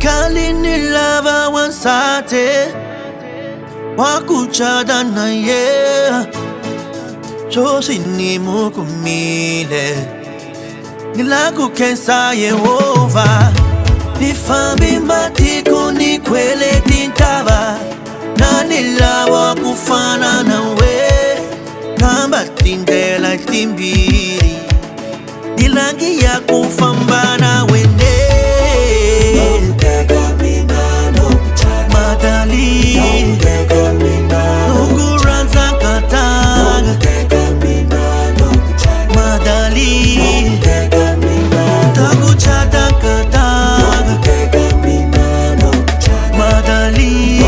Kalini lava wansate wakuchada na ye Josi ni mukumile Nilaku kensa Yehova Nifambi matiko ni kwele tintaba Na nilawa kufana na we Namba tindela timbiri Nilangi ya kufamba na wende Madali Nukuranza katanga Madali Takuchata katanga Madali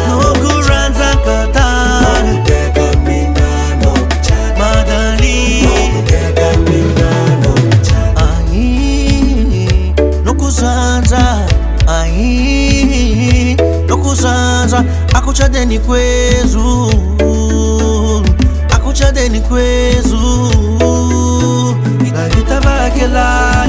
Nukuranza katanga Madali Ai Nukuzanza Ai Nukuzanza Akuchadeni kwezu Akuchadeni kwezu Nagita bakela